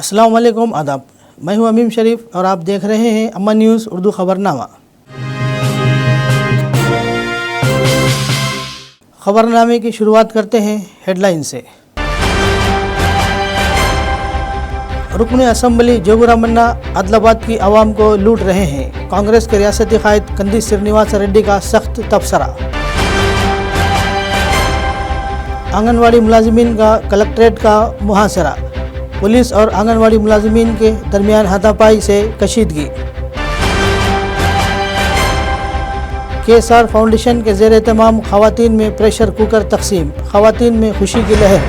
अस्सलाम वालेकुम, आदाब। मैं हूं अमीम शरीफ और आप देख रहे हैं अमन न्यूज़ उर्दू खबरनामा। खबरनामे की शुरुआत करते हैं हेडलाइन से। रुकन असम्बली जोगुरामन्ना आदिलाबाद की आवाम को लूट रहे हैं। कांग्रेस के रियासती कायद कंदी श्रीनिवास रेड्डी का सख्त तबसरा। आंगनवाड़ी मुलाजिमीन का कलेक्ट्रेट का मुहासरा। पुलिस और आंगनवाड़ी मुलाजिमीन के दरमियान हाथापाई से कशीदगी। KSR फाउंडेशन के ज़ेर एहतमाम ख़वातीन में प्रेशर कुकर तकसीम। ख़वातीन में खुशी की लहर।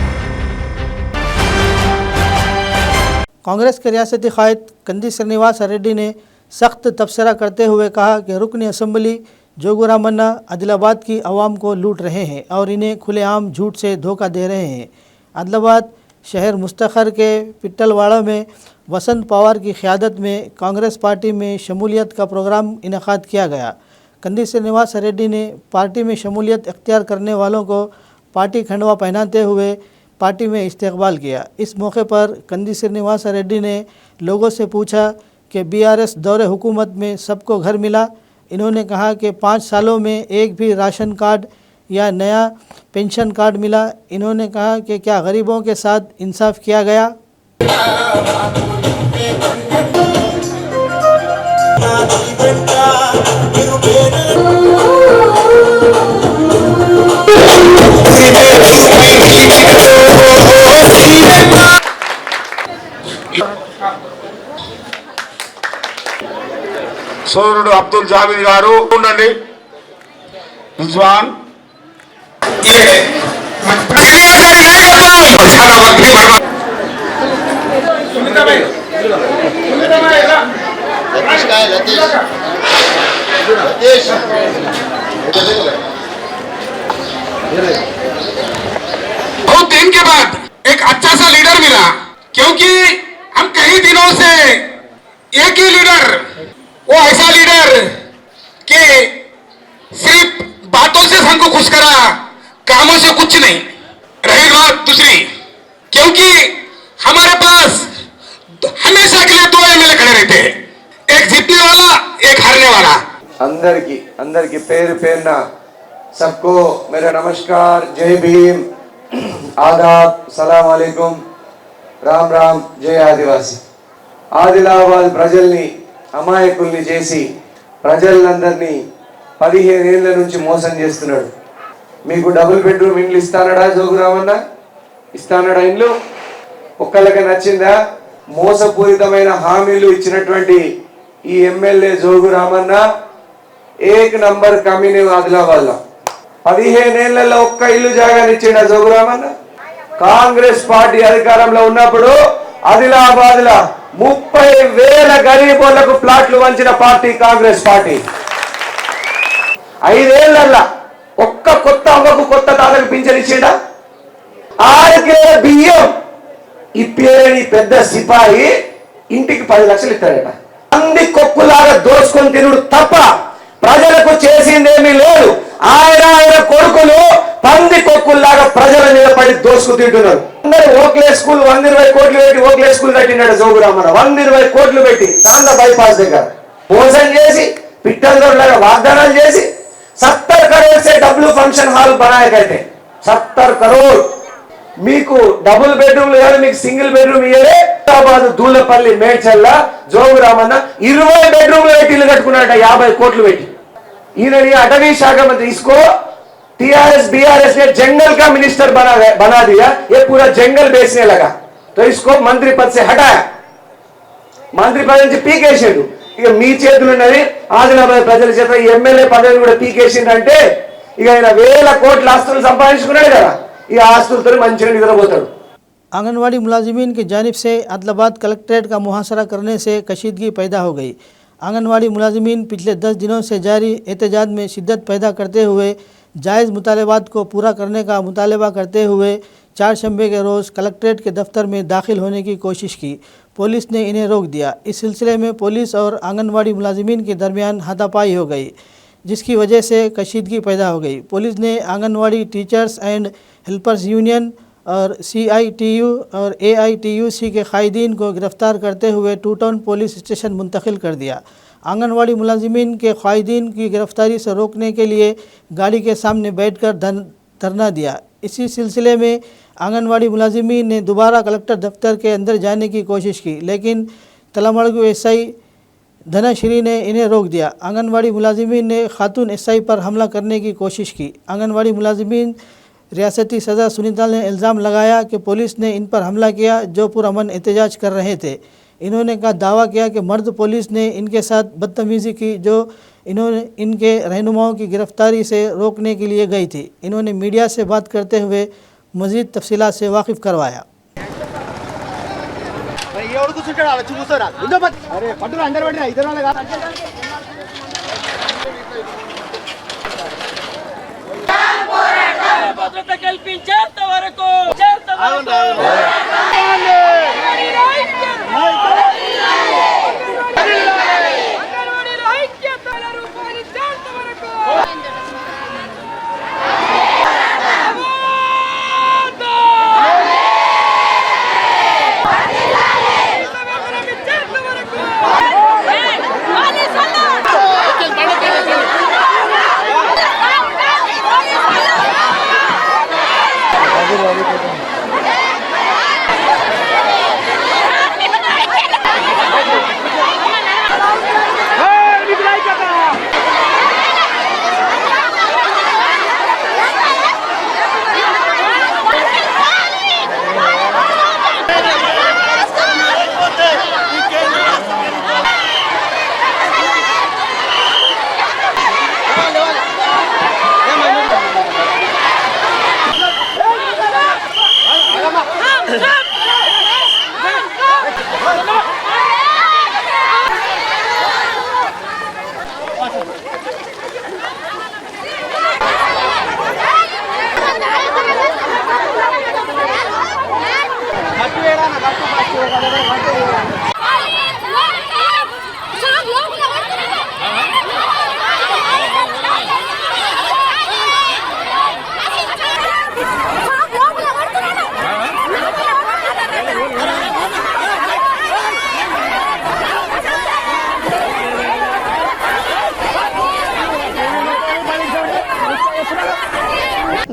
कांग्रेस के रियासती कायद कंदी श्रीनिवास रेड्डी ने सख्त तबसरा करते हुए कहा कि रुकन असम्बली जोगुरामन्ना आदिलाबाद की आवाम को लूट रहे हैं और इन्हें खुलेआम झूठ से धोखा दे रहे हैं। आदिलाबाद शहर मुस्तखर के पिट्टलवाड़ा में वसंत पवार की क़यादत में कांग्रेस पार्टी में शमूलियत का प्रोग्राम इनेकाद किया गया। कंदी श्रीनिवास रेड्डी ने पार्टी में शमूलियत इख्तियार करने वालों को पार्टी खंडवा पहनाते हुए पार्टी में इस्तकबाल किया। इस मौके पर कंदी श्रीनिवास रेड्डी ने लोगों से पूछा कि BRS दौरे हुकूमत में सबको घर मिला। इन्होंने कहा कि 5 सालों में एक भी राशन कार्ड या नया पेंशन कार्ड मिला। इन्होंने कहा कि क्या गरीबों के साथ इंसाफ किया गया। సోదరుడు అబ్దుల్ జాబిర్ గారు ఉండండి. రిజ్వాన్ बहुत दिन के बाद एक अच्छा सा लीडर मिला, क्योंकि हम कई दिनों से एक ही लीडर, वो ऐसा लीडर कि सिर्फ बातों से हमको खुश करा, कामों से कुछ नहीं। रही बात दूसरी, क्योंकि हमारे पास हमेशा के लिए 2 MLA खड़े रहते हैं, एक जीतने वाला, एक हारने वाला। अंदर की पैर फेरना सबको मेरा नमस्कार, जय भीम, आदाब, सलाम वालेकुम, राम राम, जय आदिवासी। ఆదిలాబాద్ ప్రజల్ని అమాయకుల్ని చేసి ప్రజలందరినీ 15 ఏళ్ల నుంచి మోసం చేస్తున్నాడు. మీకు డబుల్ బెడ్రూమ్ ఇండ్లు ఇస్తానడా జోగురామన్న? ఇస్తానడా ఇండ్లు? ఒక్కళ్ళకి నచ్చిందా? మోసపూరితమైన హామీలు ఇచ్చినటువంటి ఈ ఎమ్మెల్యే జోగురామన్న ఏక్ నంబర్ కమినీ ఆదిలాబాద్లో 15 ఏళ్లలో ఒక్క ఇల్లు జాగానిచ్చిండా జోగురామన్న? కాంగ్రెస్ పార్టీ అధికారంలో ఉన్నప్పుడు ఆదిలాబాద్లో 30,000 గరీబులకు ప్లాట్లు వంచిన పార్టీ కాంగ్రెస్ పార్టీ. 5 ఏళ్లలో ఒక్క కొత్త అవ్వకు కొత్త తాతకు పింఛన్ ఇచ్చిండా? 6 కిలోల బియ్యం ఇప్పేని పెద్ద సిపాయి ఇంటికి 10 లక్షలు ఇస్తాడట. అంది కొక్కులాగా దోసుకొని తిరుగుడు తప్ప ప్రజలకు చేసిందేమీ లేదు. ఆయన కొడుకులు పంది కొక్కుల్లాగా ప్రజల మీద పడి దోసుకు తింటున్నారు. అందరూ ఓక్లే స్కూల్ 120 కోట్లు పెట్టి ఓక్లే స్కూల్ కట్టినాడు జోగురామన్న. 120 కోట్లు పెట్టి తాండ బైపాస్ దగ్గర మోసం చేసి పిట్టల్లాగా వాగ్దానాలు చేసి 70 करोड़ से डब्ल्यू फंक्शन हॉल बनाया कहते 70 करोड़. మీకు డబుల్ బెడ్రూమ్లు కాదు, మీకు సింగిల్ బెడ్రూమ్ ఇయ్యలే. హైదరాబాద్ దూలపల్లి మేడ్చల్ల జోగురామన్న 20 బెడ్రూమ్లు పెట్టి ఇల్లు కట్టుకున్నాడట 50 కోట్లు పెట్టి. ఈయనని అటవీ శాఖ మంత్రి इसको TRS BRS ने जंगल का मिनिस्टर बना दिया. ये पूरा जंगल बेचने लगा, तो इसको मंत्री पद से हटाया. मंत्री पद నుంచి పీకేసాడు. ఇక మీ చేతులు ఉన్నది ఆదిలాబాద్ ప్రజల చేత ఈ ఎమ్మెల్యే పదవిని కూడా పీకేసిందంటే ఇక ఆయన 1000 కోట్ల ఆస్తులు సంపాదించుకున్నాడు కదా, ఈ ఆస్తులతో మంచిగా నిద్రపోతాడు. आंगनवाड़ी मुलाजिमीन की जानिब से आदिलाबाद कलेक्ट्रेट का मुहासरा करने से कशीदगी पैदा हो गई। आंगनवाड़ी मुलाजिमीन पिछले 10 दिनों से जारी एहतजाज में शिद्दत पैदा करते हुए जायज़ मुतालबात को पूरा करने का मुतालबा करते हुए 4 शंबे के रोज़ कलेक्ट्रेट के दफ्तर में दाखिल होने की कोशिश की। पुलिस ने इन्हें रोक दिया। इस सिलसिले में पुलिस और आंगनवाड़ी मुलाजिमीन के दरमियान हाथापाई हो गई, जिसकी वजह से कशीदगी पैदा हो गई। पुलिस ने anganwadi teachers and helpers union और CITU और AITUC के कायदीन को गिरफ़्तार करते हुए टू टाउन पुलिस स्टेशन मुंतकिल कर दिया। आंगनवाड़ी मुलाजिमीन के कायदीन की गिरफ़्तारी से रोकने के लिए गाड़ी के सामने बैठकर धरना दिया। इसी सिलसिले में आंगनवाड़ी मुलाजिमीन ने दोबारा कलेक्टर दफ्तर के अंदर जाने की कोशिश की, लेकिन तलमड़गु SI धनाश्री ने इन्हें रोक दिया। आंगनवाड़ी मुलाजिमीन ने खातून SI पर हमला करने की कोशिश की। आंगनवाड़ी मुलाजिमीन रियासती सदर सुनीता ने इल्ज़ाम लगाया कि पुलिस ने इन पर हमला किया जो पुरअमन एहतजाज कर रहे थे। इन्होंने दावा किया कि मर्द पुलिस ने इनके साथ बदतमीज़ी की जो इन्होंने इनके रहनुमाओं की गिरफ़्तारी से रोकने के लिए गई थी। इन्होंने मीडिया से बात करते हुए मज़ीद तफसीलात से वाकिफ़ करवाया। భద్రత కల్పించేంత వరకు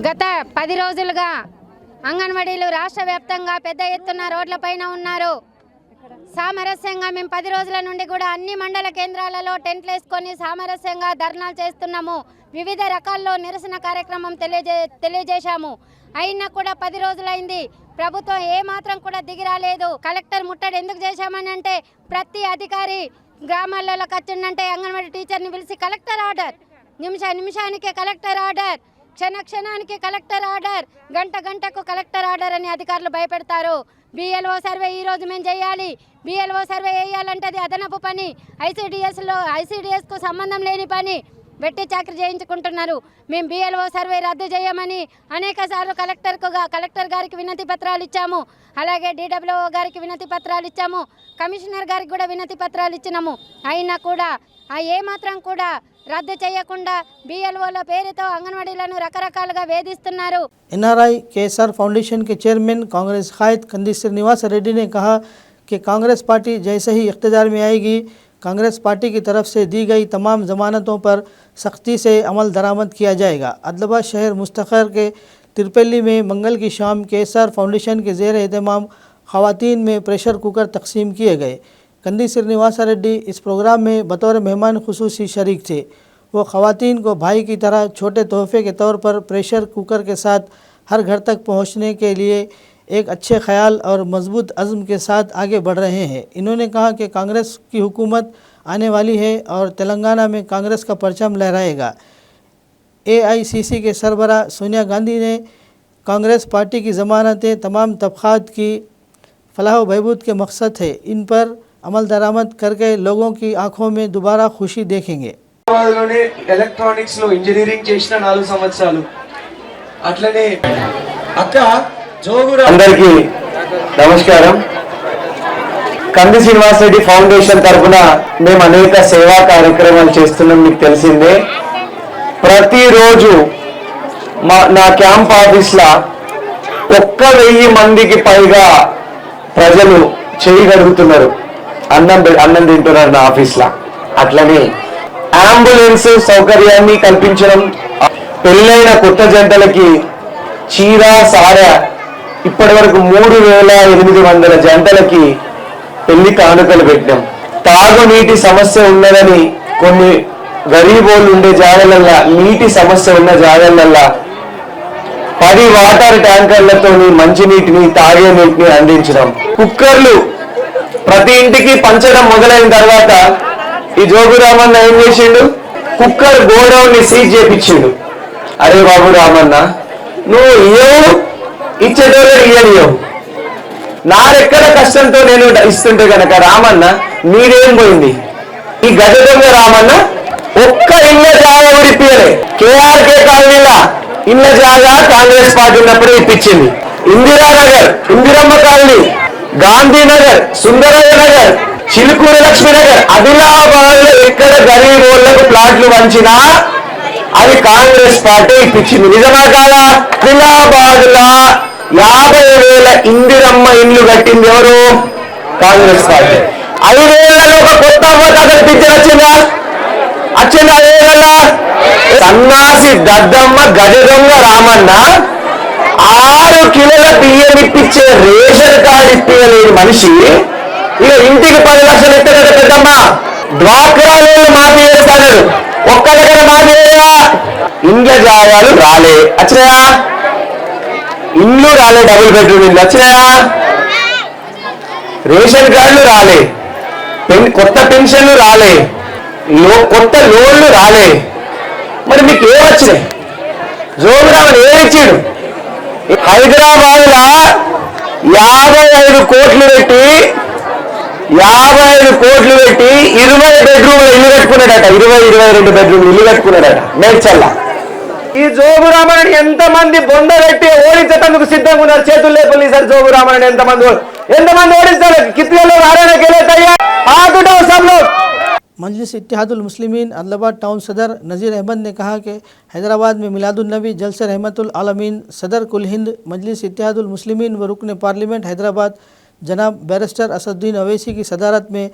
గత 10 రోజులుగా అంగన్వాడీలు రాష్ట్ర వ్యాప్తంగా పెద్ద ఎత్తున రోడ్లపైన ఉన్నారు. సామరస్యంగా మేము 10 రోజుల నుండి కూడా అన్ని మండల కేంద్రాలలో టెంట్లు వేసుకొని సామరస్యంగా ధర్నాలు చేస్తున్నాము. వివిధ రకాల్లో నిరసన కార్యక్రమం తెలియజేశాము. అయినా కూడా 10 రోజులైంది. ప్రభుత్వం ఏ మాత్రం కూడా దిగి రాలేదు. కలెక్టర్ ముట్టడి ఎందుకు చేశామని అంటే ప్రతి అధికారి గ్రామాలలో కచ్చిందంటే అంగన్వాడీ టీచర్ని పిలిచి కలెక్టర్ ఆర్డర్, నిమిషానికి కలెక్టర్ ఆర్డర్, క్షణానికి కలెక్టర్ ఆర్డర్, గంటకు కలెక్టర్ ఆర్డర్ అని అధికారులు భయపెడతారు. BLO సర్వే ఈ రోజు మేము చేయాలి. BLO సర్వే వేయాలంటే అది అదనపు పని, ICDSకు సంబంధం లేని పని, వెట్టి చాకరీ చేయించుకుంటున్నారు. మేము BLO సర్వే రద్దు చేయమని అనేక సార్లు కలెక్టర్ గారికి వినతి పత్రాలు ఇచ్చాము. అలాగే DWO గారికి వినతి పత్రాలు ఇచ్చాము. కమిషనర్ గారికి కూడా వినతి పత్రాలు ఇచ్చినాము. అయినా కూడా ఏ మాత్రం కూడా రద్దు చేయకుండా BLOల పేరుతో అంగన్వాడీలను రకరకాలుగా వేధిస్తున్నారు. NRI KSR फाउंडेशन के चेयरमैन कांग्रेस कायद कंदी श्रीनिवास रेड्डी ने कहा कि कांग्रेस पार्टी जैसे ही इख्तियार में आएगी कांग्रेस पार्टी की तरफ से दी गई तमाम ज़मानतों पर सख्ती से अमल दरामद किया जाएगा। आदिलाबाद शहर मुस्तखर के तिरपल्ली में मंगल की शाम KSR फाउंडेशन के ज़ेर एहतमाम ख़वातीन में प्रेशर कुकर तकसीम किए गए। कंदी श्रीनिवास रेड्डी इस प्रोग्राम में बतौर मेहमान खुसूसी शरीक थे। वो ख़वातीन को भाई की तरह छोटे तोहफे के तौर पर प्रेशर कुकर के साथ हर घर तक पहुंचने के लिए एक अच्छे ख्याल और मजबूत अज़्म के साथ आगे बढ़ रहे हैं। इन्होंने कहा कि कांग्रेस की हुकूमत आने वाली है और तेलंगाना में कांग्रेस का परचम लहराएगा। AICC के सरबरा सोनिया गांधी ने कांग्रेस पार्टी की ज़मानतें तमाम तबक़ात की फलाह व बहबूद के मकसद है, इन पर अमल दरामद करके लोगों की आँखों में दोबारा खुशी देखेंगे। ఎలక్ట్రానిక్స్ లో ఇంజనీరింగ్ చేసిన 4 సంవత్సరాలు అట్లనే అక్క జోగురా. అందరికీ నమస్కారం. కంది శ్రీనివాస్ రెడ్డి ఫౌండేషన్ తరఫున మేము అనేక సేవా కార్యక్రమాలు చేస్తున్నాం, మీకు తెలిసిందే. ప్రతిరోజు నా క్యాంప్ ఆఫీస్లో 1000 మందికి పైగా ప్రజలు చేయగలుగుతున్నారు, అన్నం తింటున్నారు నా ఆఫీస్లో. అట్లనే అంబులెన్స్ సౌకర్యాన్ని కల్పించడం, పెళ్ళైన కొత్త జంటలకి చీర సార, ఇప్పటి వరకు 3800 జంటలకి పెళ్లి కానుకలు పెట్టాం. తాగునీటి సమస్య ఉన్నదని కొన్ని గరీబోళ్ళు ఉండే జాగాలల్లా, నీటి సమస్య ఉన్న జాగాలల్లా 10 వాటర్ ట్యాంకర్లతో మంచినీటిని, తాగే నీటిని అందించడం. కుక్కర్లు ప్రతి ఇంటికి పంచడం మొదలైన తర్వాత ఈ జోగు రామన్న ఏం చేసిండు, కుక్కర్ గోడౌన్ ని సీజ్ చేపించిండు. అరే బాబు రామన్న, నువ్వు ఇయ్యవు, ఇచ్చేటోళ్ళు ఇయ్యనియవు, నారెక్కడ కష్టంతో నేను ఇస్తుంటే కనుక రామన్న నీదేం పోయింది? ఈ గజ దొంగ రామన్న ఒక్క ఇళ్ళ జాగా కూడా ఇప్పియలే. కేఆర్కే కాలనీలా ఇళ్ళ జాగా కాంగ్రెస్ పార్టీ ఉన్నప్పుడే ఇప్పించింది. ఇందిరానగర్, ఇందిరమ్మ కాలనీ, గాంధీనగర్, సుందరయ్య నగర్, చిలుకూరు లక్ష్మీ నగర్, ఆదిలాబాద్ లో ఎక్కడ గరీబ్ వాళ్ళకు ప్లాట్లు వంచినా అది కాంగ్రెస్ పార్టీ ఇప్పించింది. నిజమా కాదా? ఆదిలాబాద్ లా 50,000 ఇందిరమ్మ ఇండ్లు కట్టింది ఎవరు? కాంగ్రెస్ పార్టీ. 5 ఏళ్లలో ఒక కొత్త అవ్వతాతల పింఛన్ వచ్చిందా? 5 ఏళ్లలో సన్నాసి దద్దమ్మ గజ దొంగ రామన్న 6 కిలోల బియ్యం ఇప్పించే రేషన్ కార్డు ఇప్పించలేని మనిషి ఇక ఇంటికి 10 లక్షలు ఇస్తాడు పెద్దమ్మ. డ్వాక్రా లోన్లు మాఫీ చేస్తాడు, ఒక్క దగ్గర మాఫీ చేయా. ఇండ్ల జాగాలు రాలే, వచ్చినాయా? ఇల్లు రాలే, డబుల్ బెడ్రూమ్ ఇల్లు వచ్చినాయా? రేషన్ కార్డులు రాలే, కొత్త పెన్షన్లు రాలే, కొత్త లోన్లు రాలే. మరి మీకు ఏమొచ్చినాయి? జోగురామన్ ఏమిచ్చాడు? హైదరాబాద్ లా 55 కోట్లు పెట్టి 20 బెడ్రూమ్ల ఇల్లు కట్టుకున్నాడట. 22 బెడ్రూమ్ ఇల్లు కట్టుకున్నాడట మేడ్చల్లా. ఈ జోగురామన్ ఎంతమంది బొంద పెట్టి ఓడించేందుకు సిద్ధంగా ఉన్నారు? చేతులు లేపలు సార్. జోగురామన్ ఎంతమంది ఓడిస్తారు? కిత్నలో రారానే కేలే తయార్ हाथ उठाओ सब लोग। मजलिस इत्तेहादुल मुस्लिमीन आदिलाबाद टाउन सदर नज़ीर अहमद ने कहा कि हैदराबाद में मिलादुन्नबी जलसे रहमतुल आलमीन सदर कुल हिंद मजलिस इत्तेहादुल मुस्लिमीन व रुकन पार्लियामेंट हैदराबाद जनाब बैरिस्टर असदुद्दीन अवैसी की सदारत में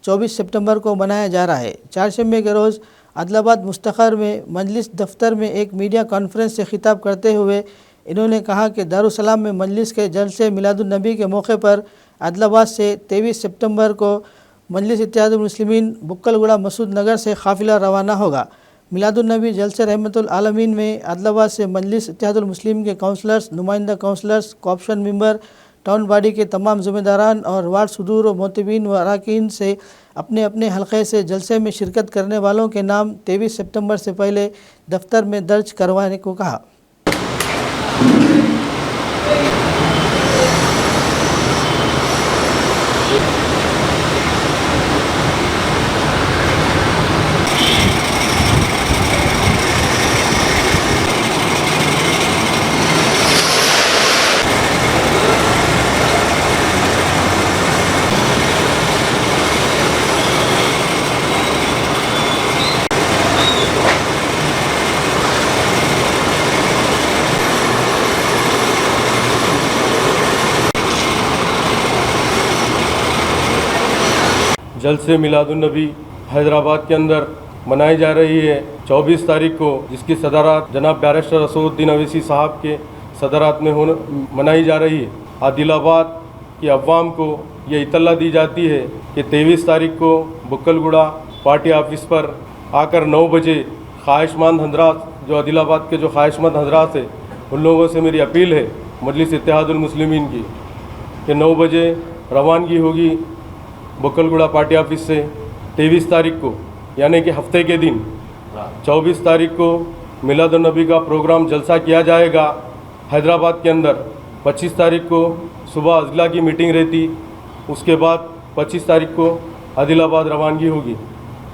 24 सितंबर को मनाया जा रहा है। चारशंबे के रोज़ आदिलाबाद मुस्तखर में मजलिस दफ्तर में एक मीडिया कॉन्फ्रेंस से खिताब करते हुए इन्होंने कहा कि दारुसलाम में मजलिस के जलसे मिलादुन्नबी के मौके पर आदिलाबाद से 23 सितंबर को मजलिस इत्तेहादुल मुस्लिमीन बुक्कलगुड़ा मसूद नगर से काफ़िला रवाना होगा। मिलादुन्नबी जलसे रहमतुल आलमीन में आदिलाबाद से मजलिस इत्तेहादुल मुस्लिमीन के काउंसलर्स, नुमाइंदा काउंसलर्स, कॉप्शन मेंबर, टाउन बॉडी के तमाम ज़िम्मेदारान और वार्ड सदूर व मोतबीन व अराकीन से अपने अपने हलक़े से जलसे में शिरकत करने वालों के नाम 23 सितंबर से पहले दफ्तर में दर्ज करवाने को कहा। जलसे मिलादुन्नबी हैदराबाद के अंदर मनाई जा रही है 24 तारीख को, जिसकी सदारत जनाब बैरिस्टर असदुद्दीन अवैसी साहब के सदारत में मनाई जा रही है। आदिलाबाद की अवाम को ये इतला दी जाती है कि 23 तारीख को बुक्कलगुड़ा पार्टी ऑफिस पर आकर 9 बजे ख्वाहिशमंद हजरात, जो आदिलाबाद के जो ख्वाहिशमंद हजरात है, उन लोगों से मेरी अपील है मजलिस इत्तेहादुल मुस्लिमीन की कि 9 बजे रवानगी होगी बुक्कलगुड़ा पार्टी ऑफिस से। 23 तारीख को यानी कि हफ्ते के दिन 24 तारीख को मिलादुन्नबी का प्रोग्राम जलसा किया जाएगा हैदराबाद के अंदर। 25 तारीख को सुबह अजला की मीटिंग रहती, उसके बाद 25 तारीख को आदिलाबाद रवानगी होगी।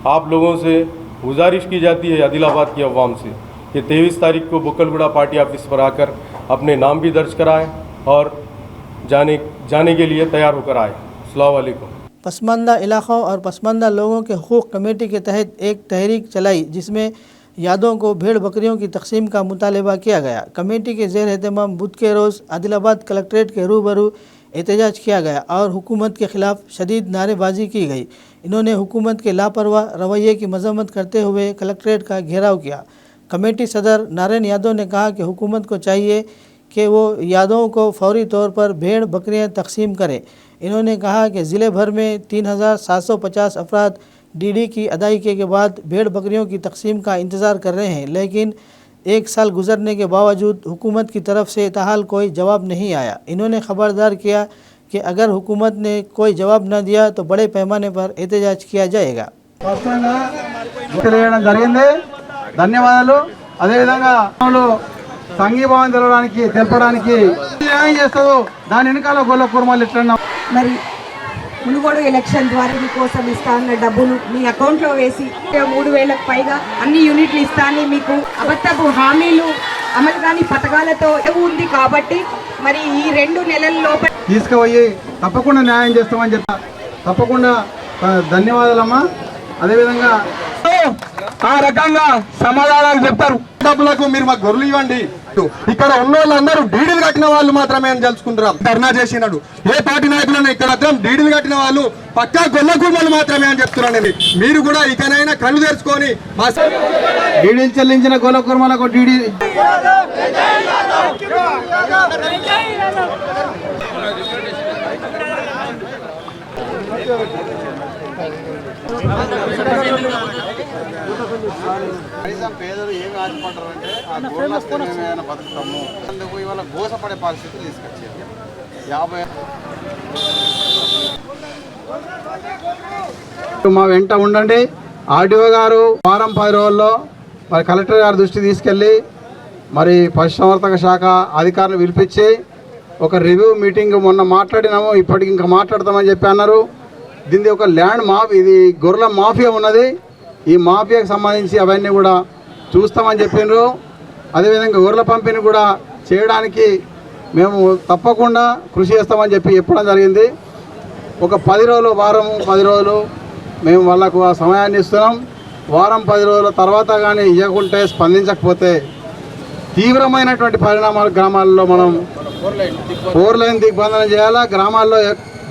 आप लोगों से गुजारिश की जाती है आदिलाबाद की अवाम से कि 23 तारीख को बुक्कलगुड़ा पार्टी ऑफिस पर आकर अपने नाम भी दर्ज कराएं और जाने के लिए तैयार होकर आए। अस्सलाम वालेकुम। पसमानदा इलाक़ों और पसमानदा लोगों के हुकूक़ कमेटी के तहत एक तहरीक चलाई, जिसमें यादों को भेड़ बकरियों की तकसीम का मुतालबा किया गया। कमेटी के ज़ेर एहतमाम बुध के रोज़ आदिलाबाद कलेक्ट्रेट के रूबरू एहतजाज किया गया और हुकूमत के ख़िलाफ़ शदीद नारेबाजी की गई। इन्होंने हुकूमत के लापरवाह रवैये की मजम्मत करते हुए कलेक्ट्रेट का घेराव किया। कमेटी सदर नारायण यादव ने कहा कि हुकूमत को चाहिए कि वो यादों को फौरी तौर पर भेड़ बकरियां तकसीम करें। इन्होंने कहा कि ज़िले भर में 3750 अफराद डीडी की अदायगी के बाद भेड़ बकरियों की तकसीम का इंतज़ार कर रहे हैं, लेकिन 1 साल गुजरने के बावजूद हुकूमत की तरफ से ताहाल कोई जवाब नहीं आया। इन्होंने खबरदार किया कि अगर हुकूमत ने कोई जवाब न दिया तो बड़े पैमाने पर एहतजाज किया जाएगा। ధన్యవాదాలు. అదేవిధంగా సంఘీభావం తెలపడానికి న్యాయం చేస్తుందో దాని వెనకాల గొల్ల కుర్మాలు ఎట్లన్నా మరి మునుగోడు ఎలక్షన్ ద్వారా మీకోసం ఇస్తా అన్న డబ్బులు మీ అకౌంట్లో వేసి 3000కు పైగా అన్ని యూనిట్లు ఇస్తా అని మీకు అబద్ధపు హామీలు అమలు కాని పథకాలతో ఉంది కాబట్టి మరి ఈ 2 నెలల లోపల తీసుకుపోయి తప్పకుండా న్యాయం చేస్తామని చెప్తా. తప్పకుండా ధన్యవాదాలమ్మా. అదేవిధంగా ఆ రకంగా సమాధానాలు చెప్తారు. డబ్బులకు మీరు మాకు గొర్రెలు ఇవ్వండి. ఇక్కడ ఉన్న వాళ్ళందరూ డీడీలు కట్టిన వాళ్ళు మాత్రమే అని తెలుసుకుంటారు. ధర్నా చేసినాడు ఏ పార్టీ నాయకులను ఇక్కడ మాత్రం డీడీలు కట్టిన వాళ్ళు పక్కా గొల్ల కుర్మలు మాత్రమే అని చెప్తున్నానండి. మీరు కూడా ఇకనైనా కళ్ళు తెరుచుకొని మా డీడీలు చెల్లించిన గొల్ల కుర్మలకు డీడీ కనీసం పేదలు ఏమి ఆశపడ్డారంటే ఆ గోళ్ళ వస్తే మేము ఏమైనా బతుకుతాము అందుకు ఇవాళ గోసపడే పరిస్థితి తీసుకొచ్చారు. 50 మా వెంట ఉండండి. ఆర్డీఓ గారు వారం 10 రోజుల్లో మరి కలెక్టర్ గారి దృష్టి తీసుకెళ్ళి మరి పశుసంవర్ధక శాఖ అధికారులు పిలిపించి ఒక రివ్యూ మీటింగ్ మొన్న మాట్లాడినాము, ఇప్పటికి ఇంకా మాట్లాడతామని చెప్పి అన్నారు. దీనిది ఒక ల్యాండ్ ఇది గొర్రెల మాఫియా ఉన్నది. ఈ మాఫియాకి సంబంధించి అవన్నీ కూడా చూస్తామని చెప్పినారు. అదేవిధంగా గొర్రెల పంపిణీ కూడా చేయడానికి మేము తప్పకుండా కృషి చేస్తామని చెప్పడం జరిగింది. ఒక 10 రోజులు వారం 10 రోజులు మేము వాళ్ళకు ఆ సమయాన్ని ఇస్తున్నాం. వారం 10 రోజుల తర్వాత కానీ ఇవ్వకుంటే స్పందించకపోతే తీవ్రమైనటువంటి పరిణామాలు గ్రామాల్లో మనం 4 లైన్ దిగ్బంధన చేయాలా. గ్రామాల్లో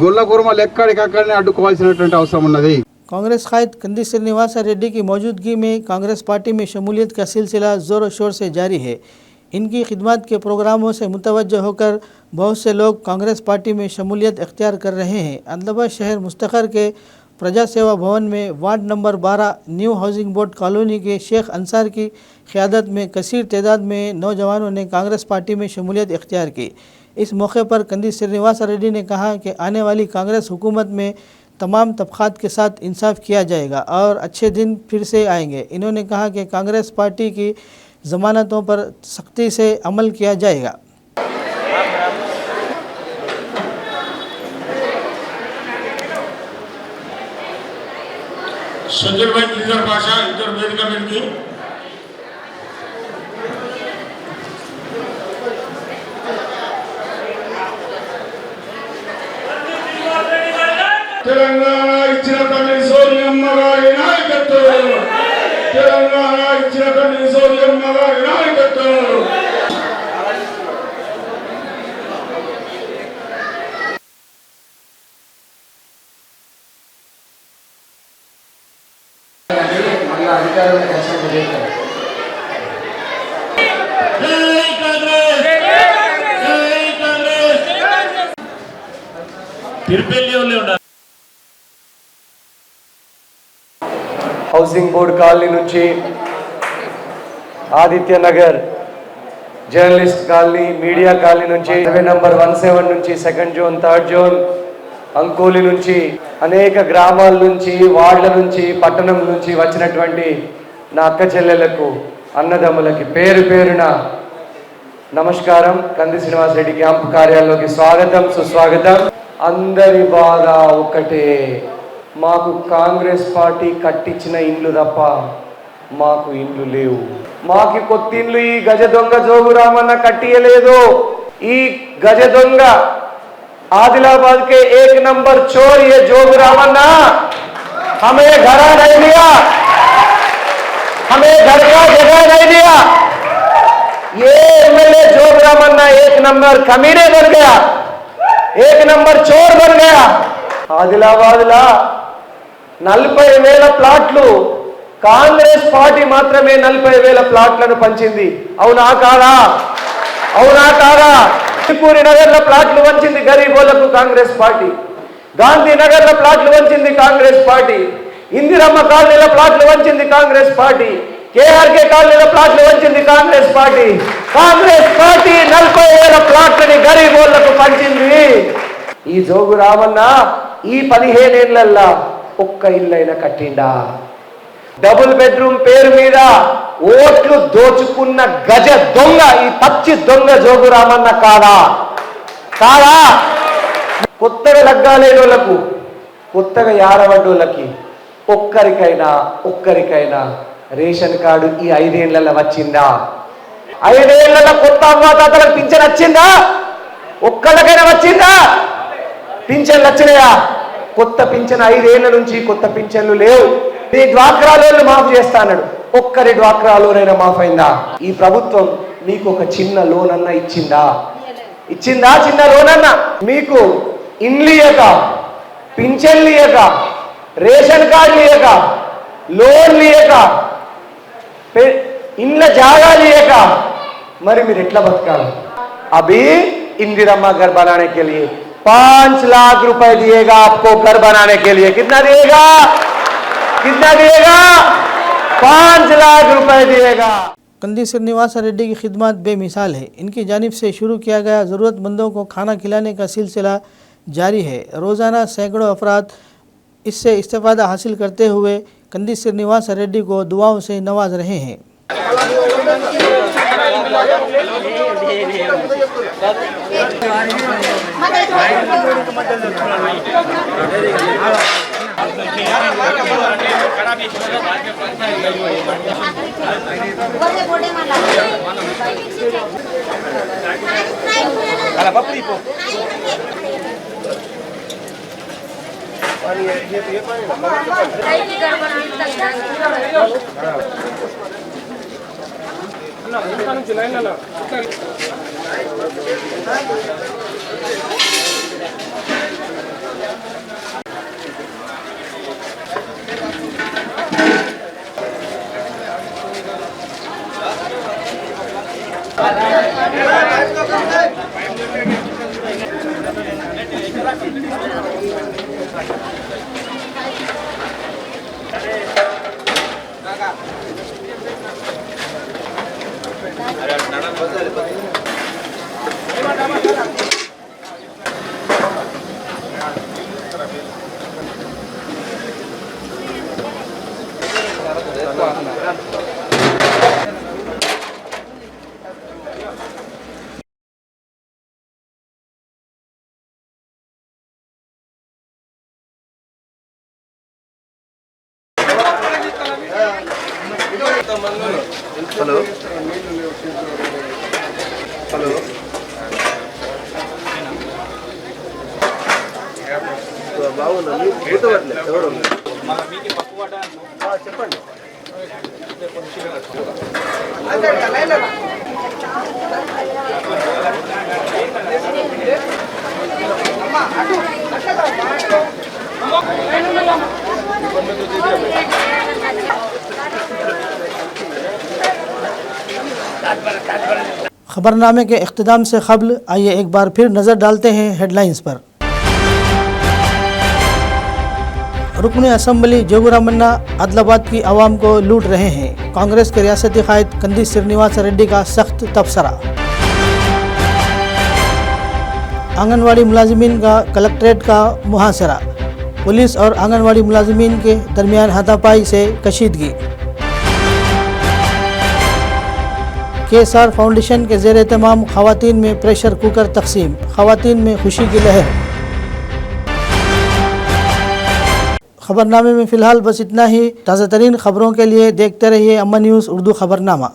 గొల్ల కుర్మలు ఎక్కడికక్కడనే అడ్డుకోవాల్సినటువంటి అవసరం ఉన్నది. कांग्रेस कायद कंदी श्रीनिवास रेड्डी की मौजूदगी में कांग्रेस पार्टी में शमूलियत का सिलसिला ज़ोर शोर से जारी है। इनकी खिदमत के प्रोग्रामों से मुतवज्जह होकर बहुत से लोग कांग्रेस पार्टी में शमूलियत इख्तियार कर रहे हैं। आदिलाबाद शहर मुस्तखर के प्रजा सेवा भवन में ward number 12 new housing board colony के शेख अंसार की क़यादत में कसीर तादाद में नौजवानों ने कांग्रेस पार्टी में शमूलियत इख्तियार की। इस मौके पर कंदी श्रीनिवास रेड्डी ने कहा कि आने वाली कांग्रेस हुकूमत में तमाम तबक़ात के साथ इंसाफ किया जाएगा और अच्छे दिन फिर से आएंगे। इन्होंने कहा कि कांग्रेस पार्टी की ज़मानतों पर सख्ती से अमल किया जाएगा। संजय भाई लीडर भाषा इधर वेदिका मिलती తెలంగాణ ఇచ్చిన తల్లి సోనియమ్మ గారి నాయకత్వం తెలంగాణ ఇచ్చిన తల్లి సోనియమ్మ గారి నాయకత్వం మళ్ళీ అధికారులను కష్టం చేస్తారు. హౌసింగ్ బోర్డ్ కాలనీ నుంచి Aditya Nagar journalist colony media colony నుంచి సర్వే నంబర్ 17 నుంచి 2nd zone 3rd zone Ankoli నుంచి అనేక గ్రామాల నుంచి వార్డుల నుంచి పట్టణం నుంచి వచ్చినటువంటి నా అక్క చెల్లెలకు అన్నదమ్ములకి పేరు పేరున నమస్కారం. కంది శ్రీనివాస్ రెడ్డి క్యాంపు కార్యాలయంలోకి స్వాగతం సుస్వాగతం. అందరి బాధ ఒకటే, మాకు కాంగ్రెస్ పార్టీ కట్టించిన ఇండ్లు తప్ప మాకు ఇండ్లు లేవు. మాకు కొత్త ఇండ్లు ఈ గజ దొంగ జోగురామన్న కట్టియలేదు. ఈ గజ దొంగ आदिलाबाद के 1 नंबर चोर ये जोगरामन्ना हमें घर नहीं दिया. हमें घर का जगह नहीं दिया। ये एमएलए जोगरामन्ना एक नंबर कमीने बन गया, एक नंबर चोर बन गया। आदिलाबाद ला 40,000 ప్లాట్లు కాంగ్రెస్ పార్టీ మాత్రమే 40,000 ప్లాట్లను పంచింది. అవునా కాదా? అవునా కాదా? పూరి నగర్లో ప్లాట్లు పంచింది గరీబోళ్లకు కాంగ్రెస్ పార్టీ, గాంధీనగర్లో ప్లాట్లు పంచింది కాంగ్రెస్ పార్టీ, ఇందిరమ్మ కాలనీలో ప్లాట్లు పంచింది కాంగ్రెస్ పార్టీ, కేఆర్కే కాలనీలో ప్లాట్లు పంచింది కాంగ్రెస్ పార్టీ. కాంగ్రెస్ పార్టీ 40,000 ప్లాట్లని గరీబోళ్లకు పంచింది. ఈ జోగు రామన్న ఈ 15 ఏళ్లల్లా ఒక్క ఇల్లైనా కట్టిండా? డబుల్ బెడ్రూమ్ పేరు మీద ఓట్లు దోచుకున్న గజ దొంగ, ఈ పచ్చి దొంగ జోగు రామన్న కాదా? కాదా? కొత్తగా లగ్గాలేని వాళ్ళకు, కొత్తగా యారవడ్డోళ్ళకి ఒక్కరికైనా రేషన్ కార్డు ఈ 5 ఏళ్లలో వచ్చిందా? 5 ఏళ్లలో కొత్త అవ్వాతాతలకు పింఛన్ వచ్చిందా? ఒక్కళ్ళకైనా వచ్చిందా? పింఛన్లు వచ్చినాయా? కొత్త పింఛన్ 5 ఏళ్ల నుంచి కొత్త పింఛన్లు లేవు. ఈ డ్వాక్రా లోన్లు మాఫ్ చేస్తా అన్నాడు, ఒక్కరి డ్వాక్రా లోన్ అయినా మాఫ్ అయిందా? ఈ ప్రభుత్వం మీకు ఒక చిన్న లోన్ అన్నా ఇచ్చిందా? ఇచ్చిందా? చిన్న లోన్ అన్నా మీకు ఇండ్లు ఇయ్యక, పింఛన్లు ఇయ్యక, రేషన్ కార్డులు ఇయ్యక, లోన్లు ఇయ్యక, ఇండ్ల జాగాలు ఇయ్యక మరి మీరు ఎట్లా బతకాలి? అభి इंदिरम्मा घर बनाने के लिए 5 लाख रुपए दिएगा आपको घर बनाने के लिए। कितना दिएगा? कितना दिएगा? 5 लाख रुपए दिएगा। कंदी श्रीनिवास रेड्डी की खिदमत बेमिसाल है। इनकी जानिब से शुरू किया गया ज़रूरतमंदों को खाना खिलाने का सिलसिला जारी है। रोज़ाना सैकड़ों अफराद इससे इस्तेफ़ादा हासिल करते हुए कंदी श्रीनिवास रेड्डी को दुआओं से नवाज रहे हैं। हेलो हेलो బాగుందండి గుర్తుపట్టలేదు ఎవరు చెప్పండి खबरनामे के इख्तिताम से क़ब्ल आइए एक बार फिर नज़र डालते हैं हेडलाइंस पर। रुकन असम्बली जोगुरामन्ना आदिलाबाद की आवाम को लूट रहे हैं। कांग्रेस के रियासती कायद कंदी श्रीनिवास रेड्डी का सख्त तबसरा। आंगनवाड़ी मुलाजिमीन का कलेक्ट्रेट का मुहासरा। पुलिस और आंगनवाड़ी मुलाजिमीन के दरमियान हाथापाई से कशीदगी। KSR फाउंडेशन के ज़ेर एहतमाम ख़वातीन में प्रेशर कुकर तकसीम। ख़वातीन में खुशी की लहर। खबरनामे में फ़िलहाल बस इतना ही। ताज़ा तरीन खबरों के लिए देखते रहिए अम्मा न्यूज़ उर्दू खबरनामा।